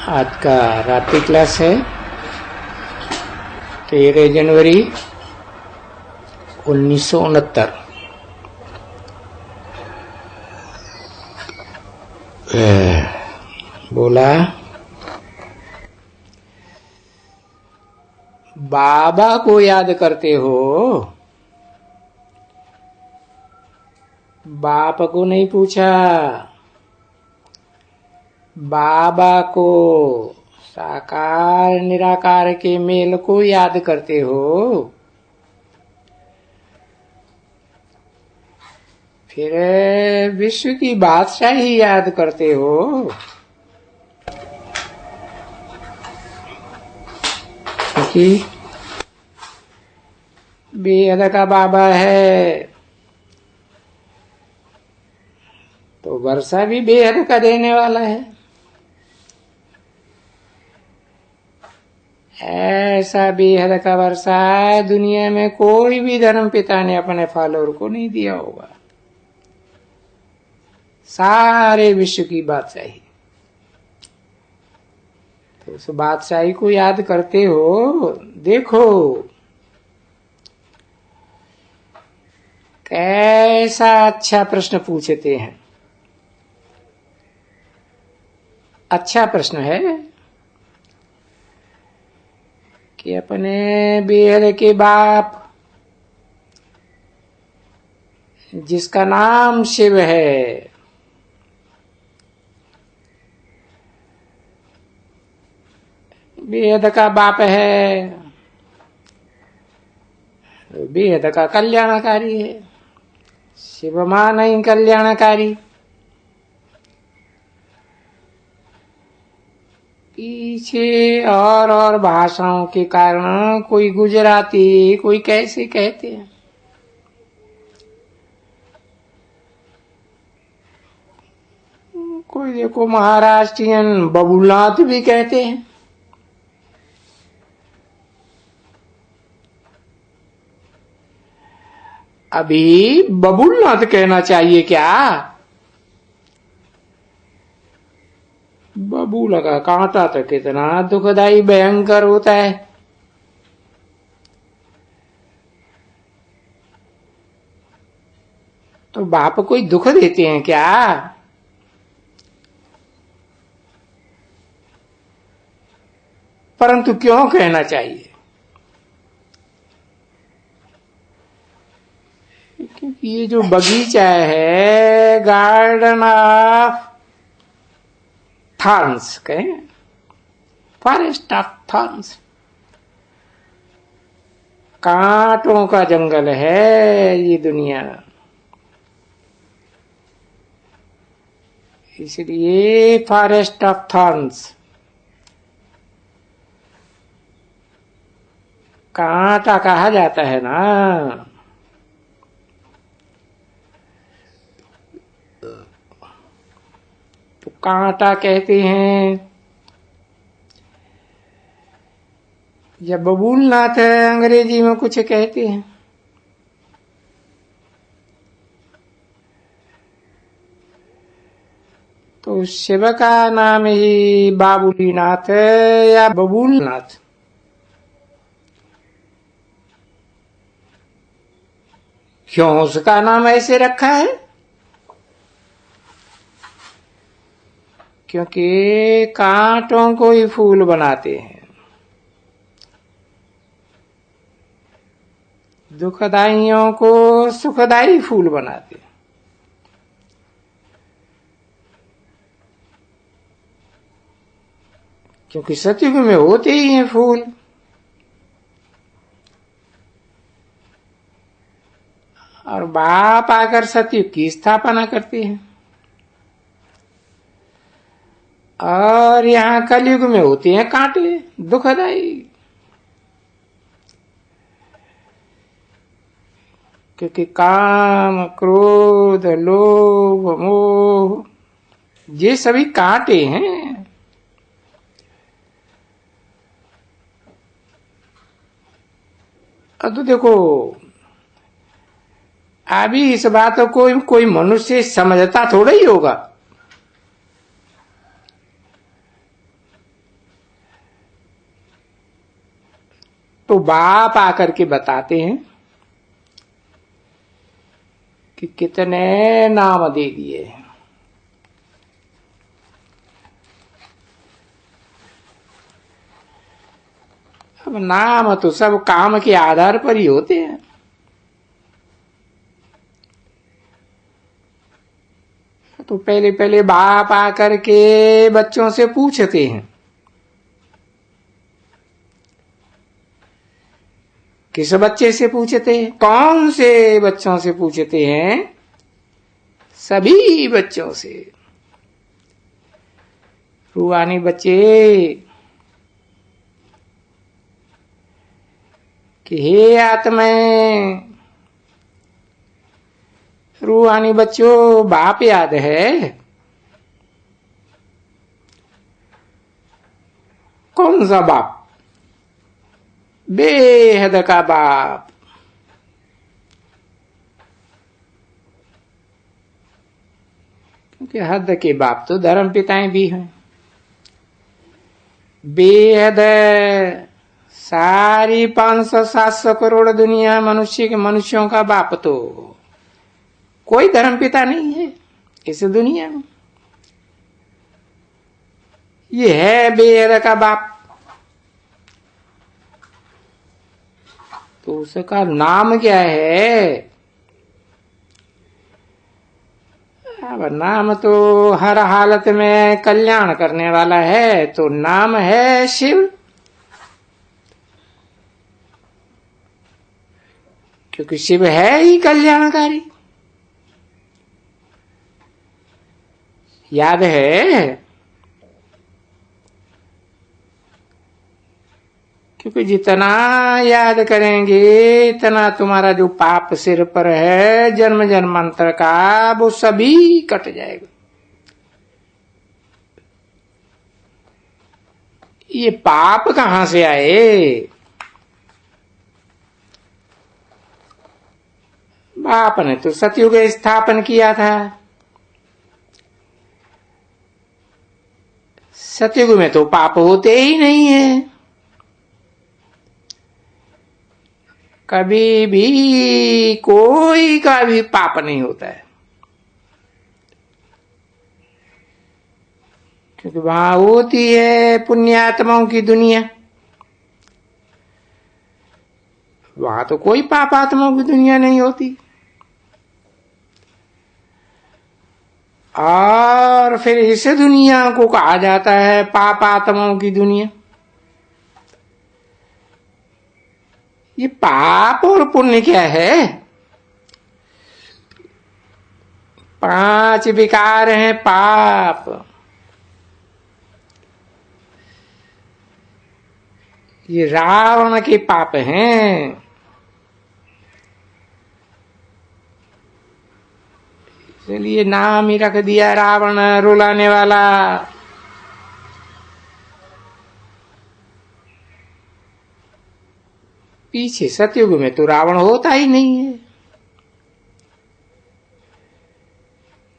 आज का रात्रि क्लास है 13 जनवरी 1969। बोला बाबा को याद करते हो, बाप को नहीं पूछा, बाबा को, साकार निराकार के मेल को याद करते हो। फिर विश्व की बादशाही याद करते हो। क्योंकि बेहद का बाबा है तो वर्षा भी बेहद का देने वाला है। ऐसा बेहद का वर्षा दुनिया में कोई भी धर्म पिता ने अपने फॉलोअर को नहीं दिया होगा। सारे विश्व की बादशाही, तो उस बादशाही को याद करते हो। देखो कैसा अच्छा प्रश्न पूछते हैं। अच्छा प्रश्न है कि अपने बेहद के बाप जिसका नाम शिव है, बेहद का बाप है, बेहद का कल्याणकारी है। शिव मां नहीं कल्याणकारी। पीछे और भाषाओं के कारण कोई गुजराती, कोई कैसे कहते हैं, कोई देखो महाराष्ट्रियन बबुलनाथ भी कहते हैं। अभी बबुलनाथ कहना चाहिए क्या? बबूल का कांटा तो कितना दुखदाई भयंकर होता है। तो बाप कोई दुख देते हैं क्या? परंतु क्यों कहना चाहिए? क्योंकि ये जो बगीचा है, गार्डन ऑफ थॉर्न्स कहें, फॉरेस्ट ऑफ थॉर्न्स, कांटों का जंगल है ये दुनिया। इसलिए फॉरेस्ट ऑफ थॉर्न्स, कांटा कहा जाता है ना। तो कांटा कहते हैं। या बबूलनाथ अंग्रेजी में कुछ कहते हैं। तो शिव का नाम ही बाबुलीनाथ या बबूलनाथ। क्यों उसका नाम ऐसे रखा है? क्योंकि कांटों को ही फूल बनाते हैं, दुखदाइयों को सुखदाई फूल बनाते हैं। क्योंकि सतयुग में होते ही हैं फूल। और बाप आकर सतयुग की स्थापना करते हैं। और यहाँ कलयुग में होते हैं कांटे, दुखदाई। क्योंकि काम, क्रोध, लोभ, मोह ये सभी कांटे हैं। अब तो देखो, अभी इस बात को कोई मनुष्य समझता थोड़ा ही होगा। तो बाप आकर के बताते हैं कि कितने नाम दे दिए। अब नाम तो सब काम के आधार पर ही होते हैं। तो पहले पहले बाप आकर के बच्चों से पूछते हैं, किस बच्चे से पूछते हैं? कौन से बच्चों से पूछते हैं? सभी बच्चों से। रूहानी बच्चे कि हे आत्माएं, रूहानी बच्चों बाप याद है? कौन सा बाप? बेहद का बाप। क्योंकि हद के बाप तो धर्म पिताएं भी हैं। बेहद सारी 500-700 करोड़ दुनिया मनुष्य के मनुष्यों का बाप तो कोई धर्म पिता नहीं है इस दुनिया में। ये है बेहद का बाप। तो उसका नाम क्या है? अब नाम तो हर हालत में कल्याण करने वाला है, तो नाम है शिव। क्योंकि शिव है ही कल्याणकारी। याद है? क्योंकि जितना याद करेंगे इतना तुम्हारा जो पाप सिर पर है जन्म जन्मांतर का, वो सभी कट जाएगा। ये पाप कहां से आए? बाप ने तो सतयुग स्थापन किया था। सतयुग में तो पाप होते ही नहीं है। कभी भी कोई का भी पाप नहीं होता है, क्योंकि वहां होती है पुण्यात्माओं की दुनिया। वहां तो कोई पापात्माओं की दुनिया नहीं होती। और फिर इस दुनिया को कहा जाता है पापात्माओं की दुनिया। ये पाप और पुण्य क्या है? 5 विकार हैं पाप। ये रावण के पाप हैं। इसलिए नाम ही रख दिया रावण, रुलाने वाला। पीछे सतयुग में तो रावण होता ही नहीं है,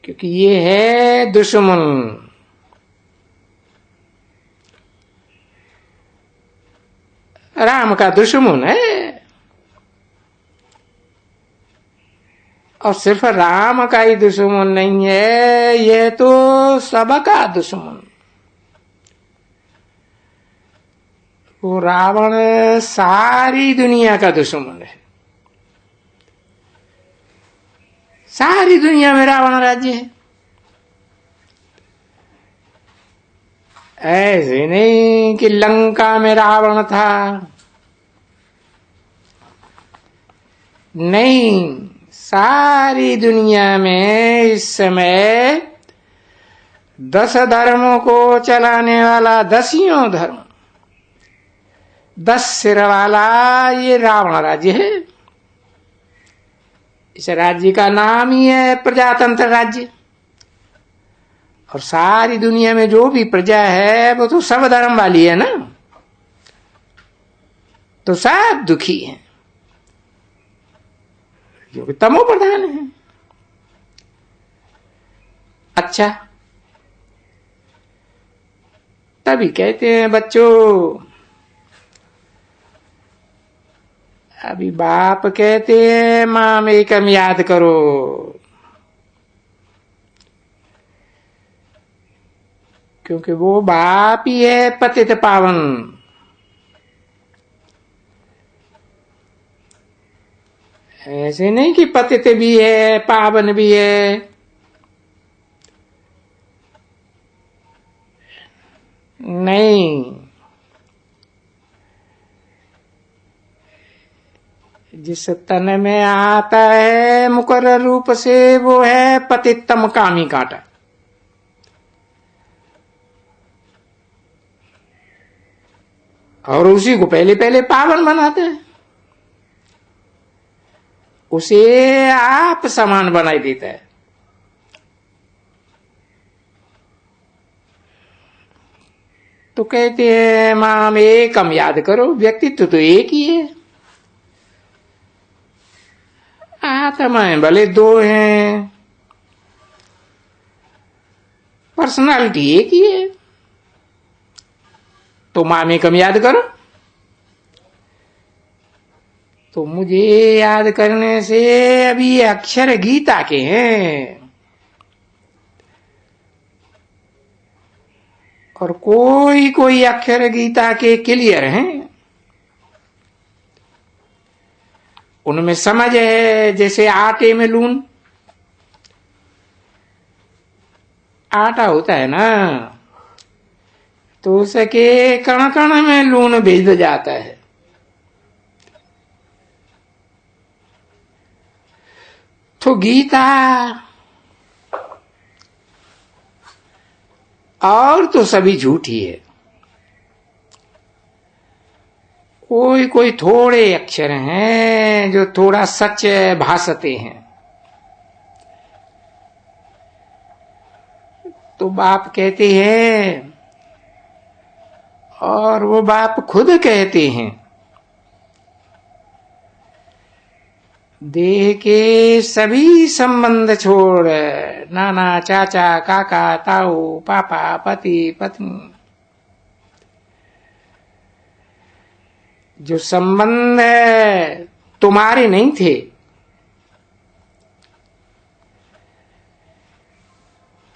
क्योंकि ये है दुश्मन। राम का दुश्मन है। और सिर्फ राम का ही दुश्मन नहीं है, ये तो सबका दुश्मन। वो रावण सारी दुनिया का दुश्मन है। सारी दुनिया में रावण राज्य है। ऐसे नहीं कि लंका में रावण था, नहीं, सारी दुनिया में इस समय 10 धर्मों को चलाने वाला, 10 धर्म, 10 सिर वाला ये रावण राज्य है। इस राज्य का नाम ही है प्रजातंत्र राज्य। और सारी दुनिया में जो भी प्रजा है वो तो सब धर्म वाली है ना, तो सब दुखी हैं, क्योंकि तमो प्रधान है। अच्छा, तभी कहते हैं बच्चों अभी बाप कहते हैं माम एकम याद करो, क्योंकि वो बाप ही है पतित पावन। ऐसे नहीं कि पतित भी है पावन भी है, नहीं। जिस तन में आता है मुकर्रर रूप से वो है पतितम कामी कांटा। और उसी को पहले पहले पावन बनाते हैं, उसे आप समान बनाई देता है। तो कहते हैं माम एकम याद करो, व्यक्तित्व तो एक ही है, आत्माएं भले दो हैं, पर्सनालिटी एक ही है। तो माम एकम याद करो। तो मुझे याद करने से अभी ये अक्षर गीता के हैं, और कोई कोई अक्षर गीता के क्लियर हैं, उनमें समझ है। जैसे आटे में लून, आटा होता है ना, तो उसके कण कण में लून भेज जाता है। तो गीता और तो सभी झूठी है, कोई कोई थोड़े अक्षर हैं जो थोड़ा सच भासते हैं। तो बाप कहते हैं, और वो बाप खुद कहते हैं, देह के सभी संबंध छोड़, नाना चाचा काका ताऊ पापा पति पत्नी, जो संबंध तुम्हारे नहीं थे,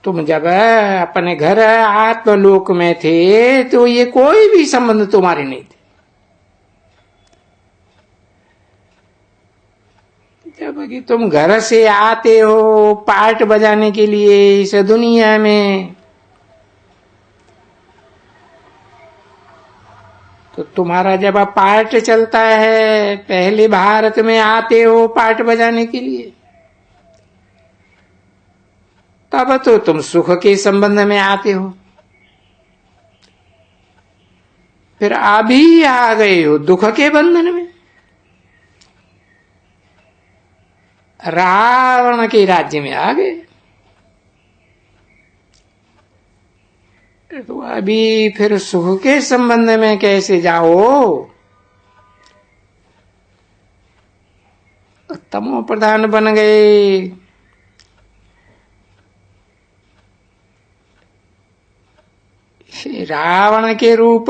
तुम जब अपने घर आत्मलोक में थे तो ये कोई भी संबंध तुम्हारे नहीं थे। जब कि तुम घर से आते हो पार्ट बजाने के लिए इस दुनिया में, तो तुम्हारा जब पार्ट चलता है, पहले भारत में आते हो पार्ट बजाने के लिए, तब तो तुम सुख के संबंध में आते हो। फिर अभी आ गए हो दुख के बंधन में, रावण के राज्य में आ गए। तो अभी फिर सुख के संबंध में कैसे जाओ? तमो प्रधान बन गए। रावण के रूप,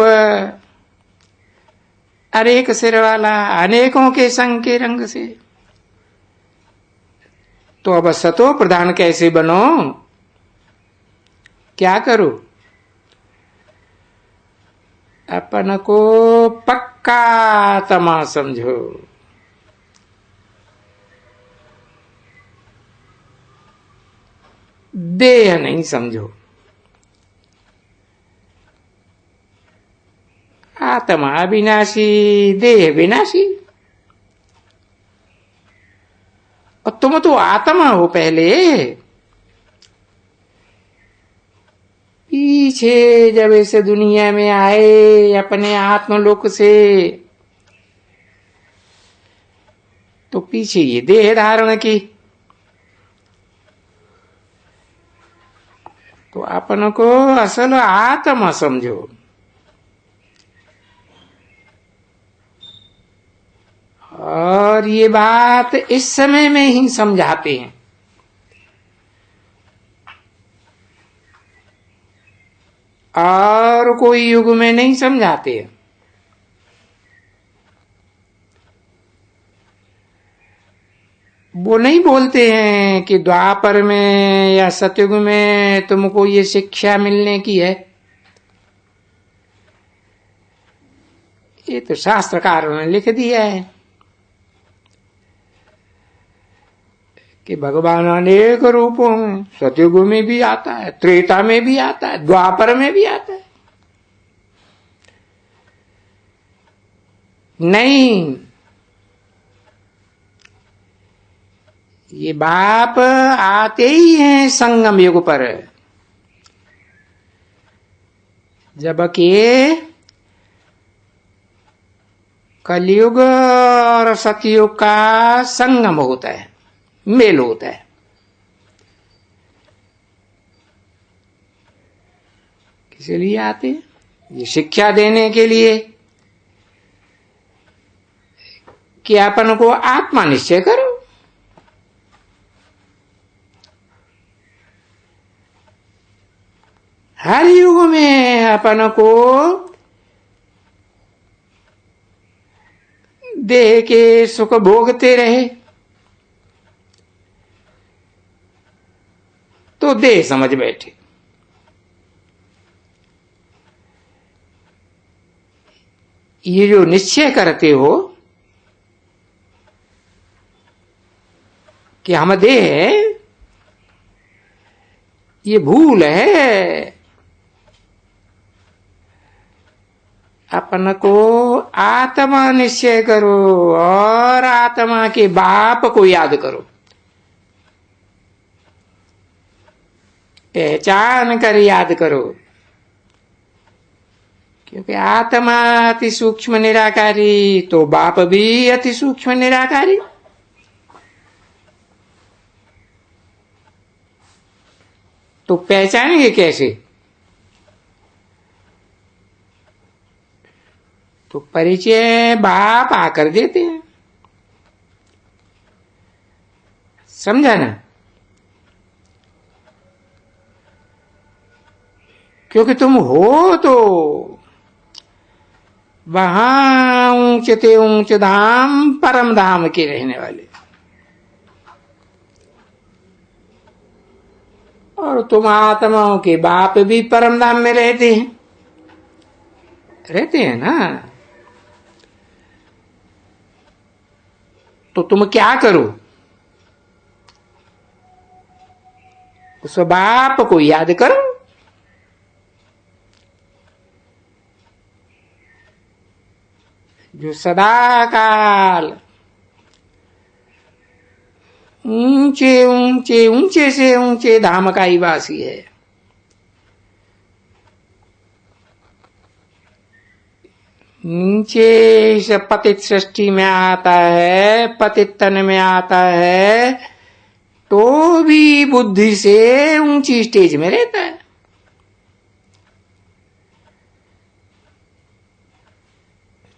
अनेक सिर वाला, अनेकों के संग के रंग से। तो अब सतो प्रधान कैसे बनो? क्या करो? अपन को पक्का तमा समझो, देह नहीं समझो। आत्मा अविनाशी, देह विनाशी। और तुम तो आत्मा हो पहले। पीछे जब इस दुनिया में आए अपने आत्मलोक से, तो पीछे ये देह धारण की। तो अपन को असल आत्मा समझो। और ये बात इस समय में ही समझाते हैं। और कोई युग में नहीं समझाते हैं। वो नहीं बोलते हैं कि द्वापर में या सतयुग में तुमको ये शिक्षा मिलने की है। ये तो शास्त्रकारों ने लिख दिया है कि भगवान अनेक रूपों में, सतयुग में भी आता है, त्रेता में भी आता है, द्वापर में भी आता है। नहीं, ये बाप आते ही हैं संगम युग पर, जबकि कलयुग और सतयुग का संगम होता है, मेल होता है। किस लिए आते हैं? ये शिक्षा देने के लिए कि अपन को आत्मा निश्चय करो। हर युग में अपन को देह के सुख भोगते रहे तो देह समझ बैठे। ये जो निश्चय करते हो कि हम देह है, ये भूल है। अपन को आत्मा निश्चय करो और आत्मा के बाप को याद करो, पहचान कर याद करो। क्योंकि आत्मा अति सूक्ष्म निराकारी, तो बाप भी अति सूक्ष्म निराकारी। तो पहचानेंगे कैसे? तो परिचय बाप आकर देते हैं, समझा ना? क्योंकि तुम हो तो वहां ऊंचते ऊंच धाम परम धाम के रहने वाले, और तुम आत्माओं के बाप भी परम धाम में रहते हैं ना। तो तुम क्या करो? उस बाप को याद करो, जो सदा काल ऊंचे ऊंचे ऊंचे से ऊंचे धाम का ही वासी है। नीचे से पतित सृष्टि में आता है, पतित तन में आता है, तो भी बुद्धि से ऊंची स्टेज में रहता है।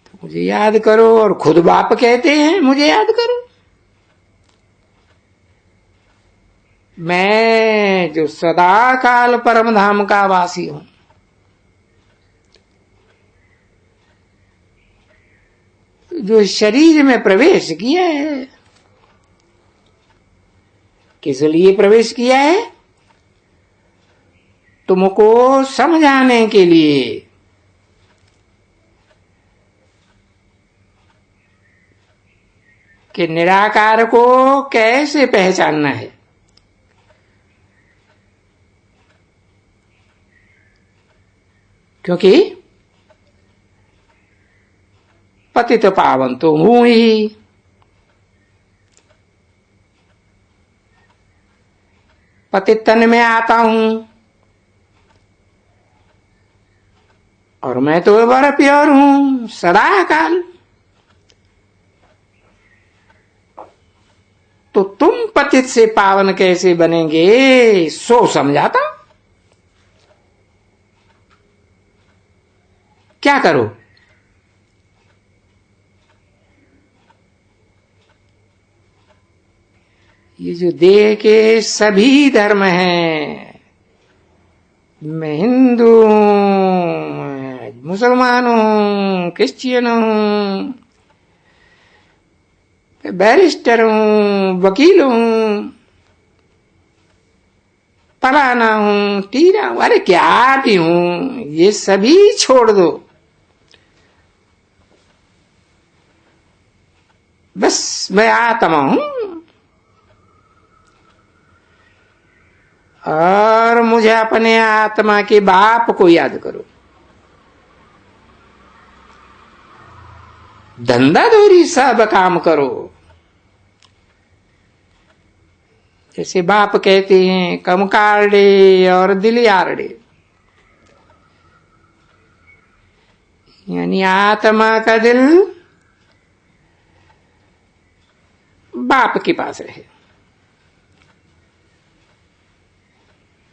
तो मुझे याद करो, और खुद बाप कहते हैं मुझे याद करो। मैं जो सदा काल परम धाम का वासी हूं, जो शरीर में प्रवेश किया है, किस लिए प्रवेश किया है? तुमको समझाने के लिए कि निराकार को कैसे पहचानना है। क्योंकि पतित पावन तो हूं ही, पतित तन में आता हूं, और मैं तो बड़ा प्योर हूं सदा काल। तो तुम पतित से पावन कैसे बनेंगे, सो समझाता। क्या करो? ये जो देह के सभी धर्म हैं, मैं हिंदू हूं, मुसलमान हूं, क्रिश्चियन हूं, बैरिस्टर हूं, वकील हूं, फलाना हूं, टीरा हूं, अरे क्या भी हूं, ये सभी छोड़ दो। बस मैं आत्मा हूं और मुझे अपने आत्मा के बाप को याद करो। धंधा धोरी सब काम करो। जैसे बाप कहते हैं कम कारडे और दिल यारडे, यानी आत्मा का दिल बाप के पास रहे,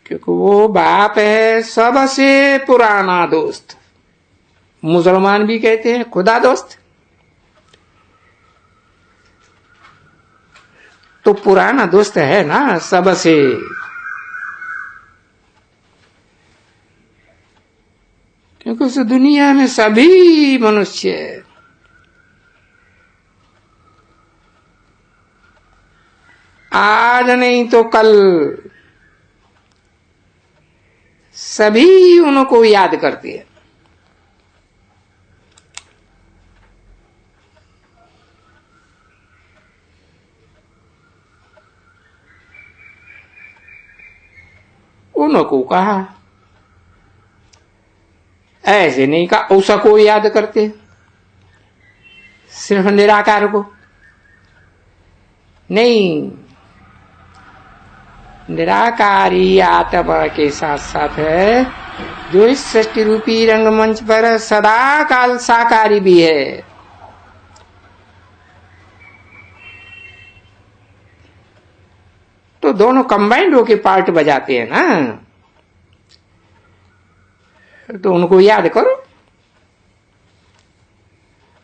क्योंकि वो बाप है सबसे पुराना दोस्त। मुसलमान भी कहते हैं खुदा दोस्त। तो पुराना दोस्त है ना सबसे। क्योंकि उस दुनिया में सभी मनुष्य आज नहीं तो कल सभी उनको याद करते हैं। उनको कहा ऐसे नहीं कहा उसको याद करते, सिर्फ निराकार को नहीं। निराकारी आत्मा के साथ साथ है जो इस सृष्टि रूपी रंगमंच पर सदा काल साकारी भी है। तो दोनों कंबाइंड होके पार्ट बजाते हैं ना, तो उनको याद करो।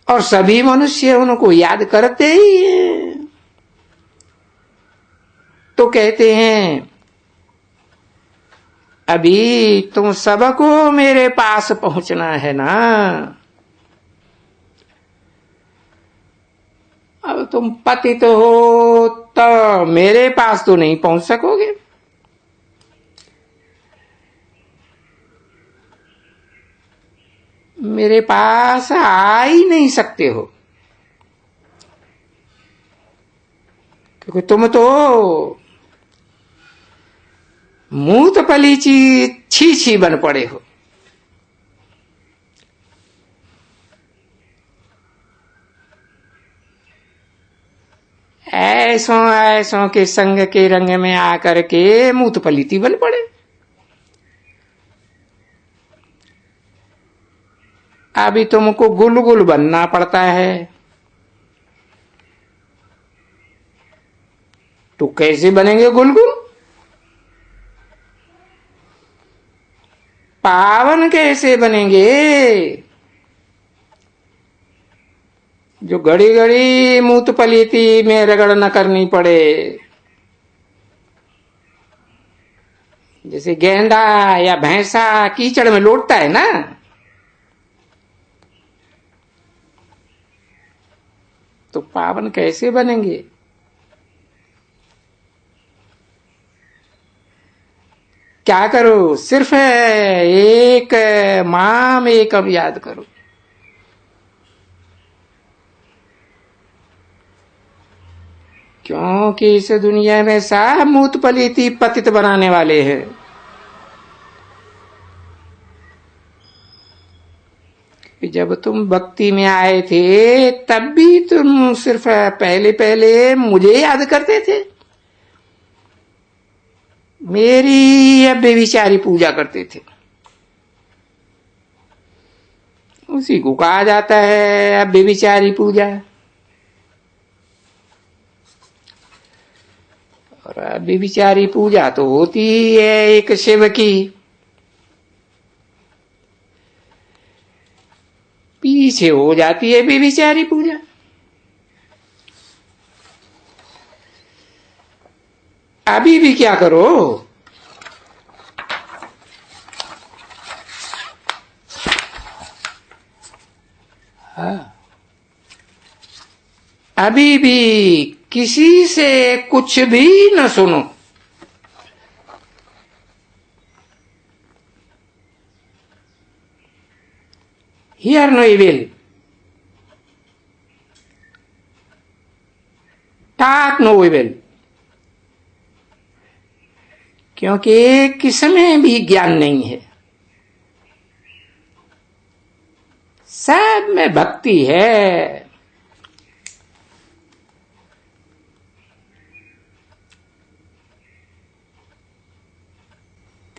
और सभी मनुष्य उनको याद करते ही हैं। तो कहते हैं अभी तुम सबको मेरे पास पहुंचना है ना, अब तुम पतित हो तो मेरे पास तो नहीं पहुंच सकोगे। मेरे पास आ ही नहीं सकते हो, क्योंकि तुम तो मूत पलीची छी छी बन पड़े हो। ऐसों ऐसों के संग के रंग में आकर के मूत पलीती बन पड़े। अभी तुमको गुलगुल बनना पड़ता है। तो कैसे बनेंगे गुलगुल? पावन कैसे बनेंगे? जो घड़ी घड़ी मूत पलीती में रगड़ न करनी पड़े। जैसे गेंडा या भैंसा कीचड़ में लौटता है ना, तो पावन कैसे बनेंगे? क्या करो? सिर्फ एक माम एकम याद करो। क्योंकि इस दुनिया में सब मूत पलीती पतित बनाने वाले हैं। जब तुम भक्ति में आए थे तब भी तुम सिर्फ पहले पहले मुझे याद करते थे, मेरी व्यभिचारी पूजा करते थे। उसी को कहा जाता है व्यभिचारी पूजा। और व्यभिचारी पूजा तो होती ही है एक शिव की, पीछे हो जाती है व्यभिचारी पूजा। अभी भी क्या करो? हाँ, अभी भी किसी से कुछ भी न सुनो। Hear no evil, talk no evil, क्योंकि किसमें भी ज्ञान नहीं है, सब में भक्ति है।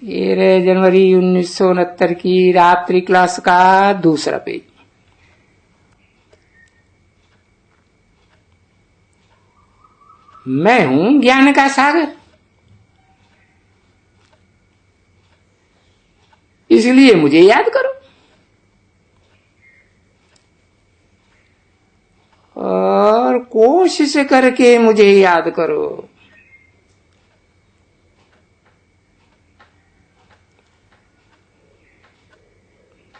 13 जनवरी 1969 की रात्रि क्लास का दूसरा पेज। मैं हूं ज्ञान का सागर, इसलिए मुझे याद करो और कोशिश करके मुझे याद करो।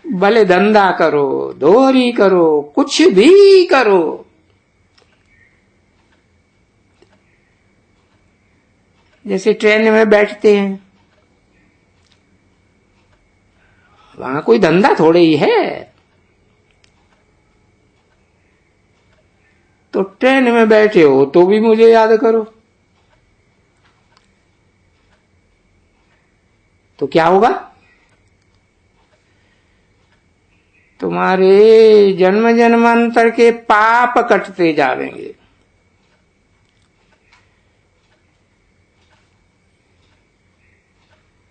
भले धंधा करो, दोहरी करो, कुछ भी करो, जैसे ट्रेन में बैठते हैं, वहां कोई धंधा थोड़े ही है, तो ट्रेन में बैठे हो तो भी मुझे याद करो, तो क्या होगा? तुम्हारे जन्म जन्मांतर के पाप कटते जाएंगे।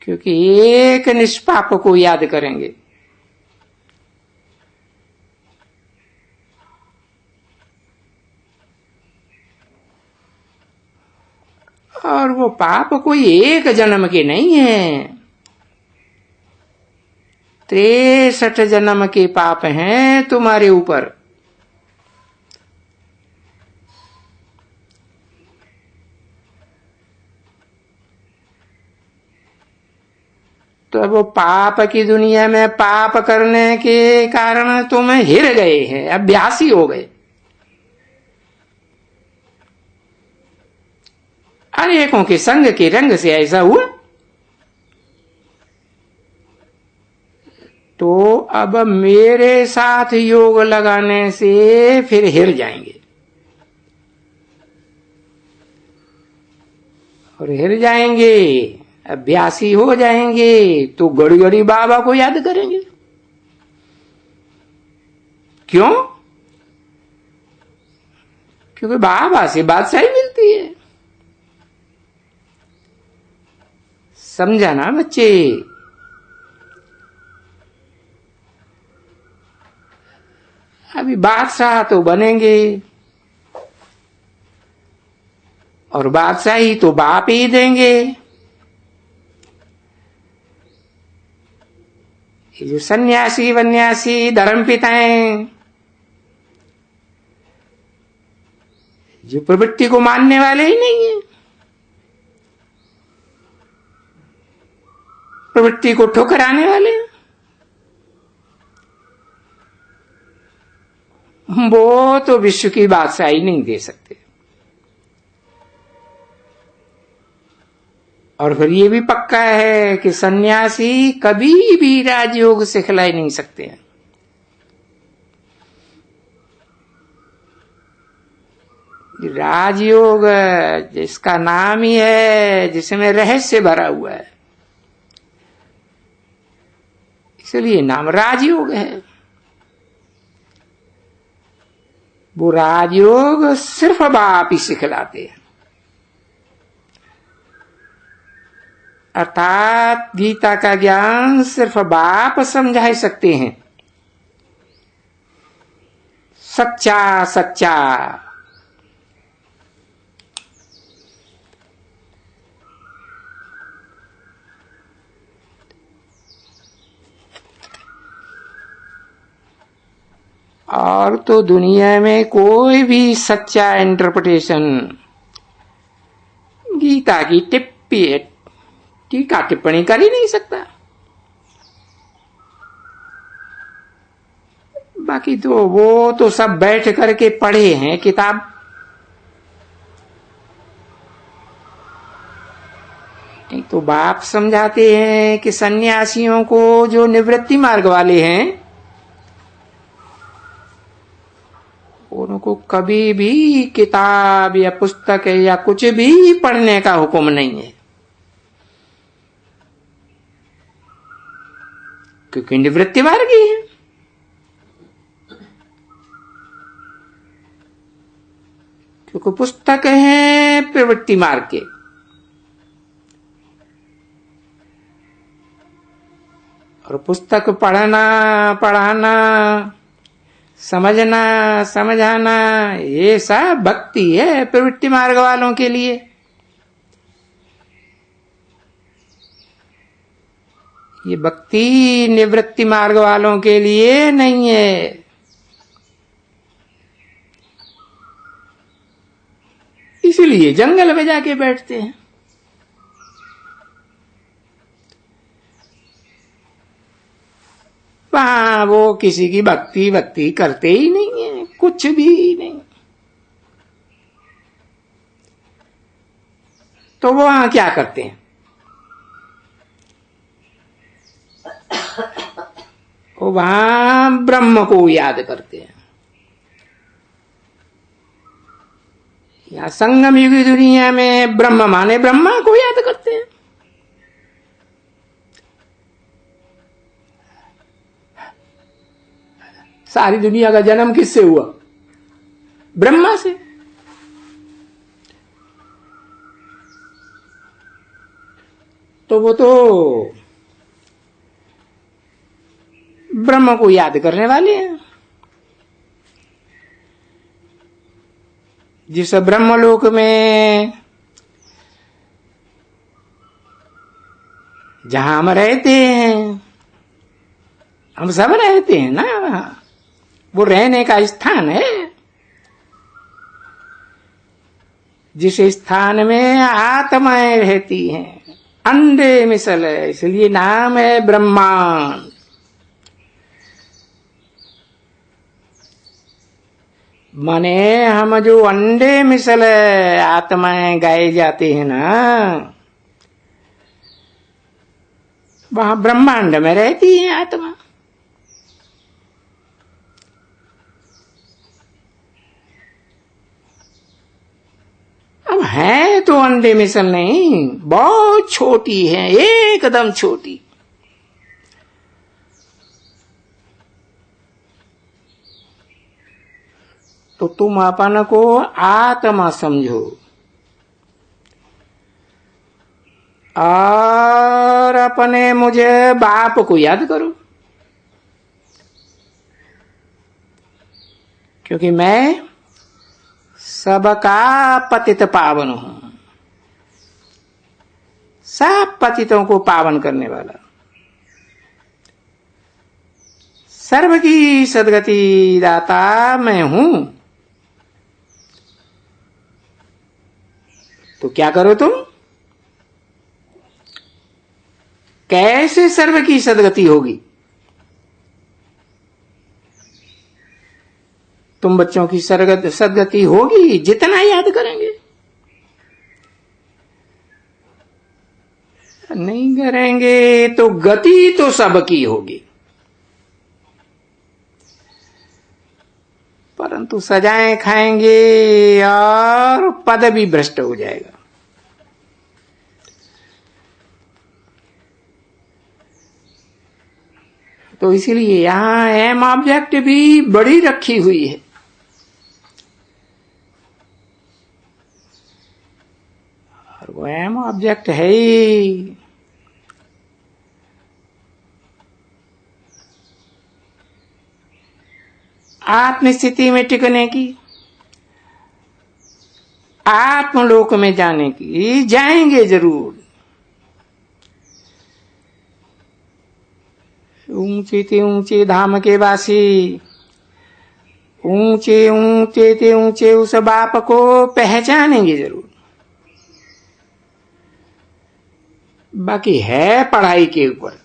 क्योंकि एक निष्पाप को याद करेंगे। और वो पाप कोई एक जन्म के नहीं है, 63 जन्म के पाप हैं तुम्हारे ऊपर। तो अब वो पाप की दुनिया में पाप करने के कारण तुम हिर गए हैं, अभ्यासी हो गए। अनेकों के संग के रंग से ऐसा हुआ, तो अब मेरे साथ योग लगाने से फिर हिर जाएंगे, और हिर जाएंगे, अभ्यासी हो जाएंगे, तो गड़ी गड़ी बाबा को याद करेंगे। क्यों? क्योंकि बाबा से बादशाही मिलती है। समझा ना बच्चे? अभी बादशाह तो बनेंगे, और बादशाही तो बाप ही देंगे। ये जो सन्यासी वन्यासी धर्म पिताएं, जो प्रवृत्ति को मानने वाले ही नहीं है, प्रवृत्ति को ठुकराने वाले, वो तो विश्व की बादशाही नहीं दे सकते। और फिर ये भी पक्का है कि सन्यासी कभी भी राजयोग सिखला नहीं सकते हैं। राजयोग जिसका नाम ही है, जिसमें रहस्य भरा हुआ है, इसलिए नाम राजयोग है। वो राजयोग सिर्फ बाप ही सिखलाते हैं। अर्थात गीता का ज्ञान सिर्फ बाप समझा सकते हैं। सच्चा सच्चा और तो दुनिया में कोई भी सच्चा इंटरप्रिटेशन गीता की टीका टिप्पणी कर ही नहीं सकता। बाकी तो वो तो सब बैठ करके पढ़े हैं किताब, बाप समझाते हैं कि सन्यासियों को, जो निवृत्ति मार्ग वाले हैं, उनको कभी भी किताब या पुस्तक या कुछ भी पढ़ने का हुक्म नहीं है, क्योंकि निवृत्ति मार्गी है। क्योंकि पुस्तक है प्रवृत्ति मार्ग के, और पुस्तक पढ़ना, पढ़ाना, समझना, समझाना, ये सब भक्ति है प्रवृत्ति मार्ग वालों के लिए। ये भक्ति निवृत्ति मार्ग वालों के लिए नहीं है। इसलिए जंगल में जाके बैठते हैं। वहां वो किसी की भक्ति करते ही नहीं है, कुछ भी नहीं। तो वो वहां क्या करते हैं? वो वहां ब्रह्म को याद करते हैं। या संगम युग दुनिया में ब्रह्म माने ब्रह्मा को याद करते हैं। सारी दुनिया का जन्म किससे हुआ? ब्रह्मा से। तो वो तो ब्रह्म को याद करने वाले हैं। जिस ब्रह्मलोक में जहां हम रहते हैं, हम सब रहते हैं ना, वहां वो रहने का स्थान है। जिस स्थान में आत्माएं रहती हैं, अंडे मिसल है, इसलिए नाम है ब्रह्मांड। माने हम जो अंडे मिसल आत्माएं गाए जाते हैं ना, वहां ब्रह्मांड में रहती है आत्मा। अब है तो अंडे मिसल नहीं, बहुत छोटी है, एकदम छोटी। तो तुम अपन को आत्मा समझो और अपने मुझे बाप को याद करो, क्योंकि मैं सबका पतित पावन हूं, सब पतितों को पावन करने वाला, सर्व की सदगति दाता मैं हूं। तो क्या करो तुम? कैसे सर्व की सदगति होगी? तुम बच्चों की सदगति होगी जितना याद करेंगे। नहीं करेंगे तो गति तो सबकी होगी, परंतु सजाएं खाएंगे और पद भी भ्रष्ट हो जाएगा। तो इसीलिए यहां एम ऑब्जेक्ट भी बड़ी रखी हुई है। और वो एम ऑब्जेक्ट है ही आत्म स्थिति में टिकने की, आत्मलोक में जाने की। जाएंगे जरूर, ऊंचे ते ऊंचे धाम के वासी, ऊंचे ऊंचे ते ऊंचे उस बाप को पहचानेंगे जरूर। बाकी है पढ़ाई के ऊपर,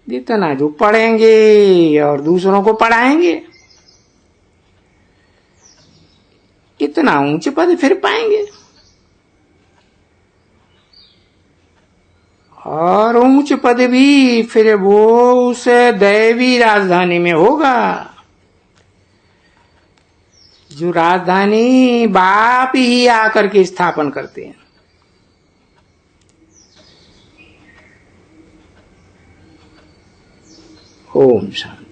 जितना जो पढ़ेंगे और दूसरों को पढ़ाएंगे, इतना ऊंचे पद फिर पाएंगे। और ऊंच पद भी फिर वो उस दैवी राजधानी में होगा जो राजधानी बाप ही आकर के स्थापन करते हैं। ओम शांति।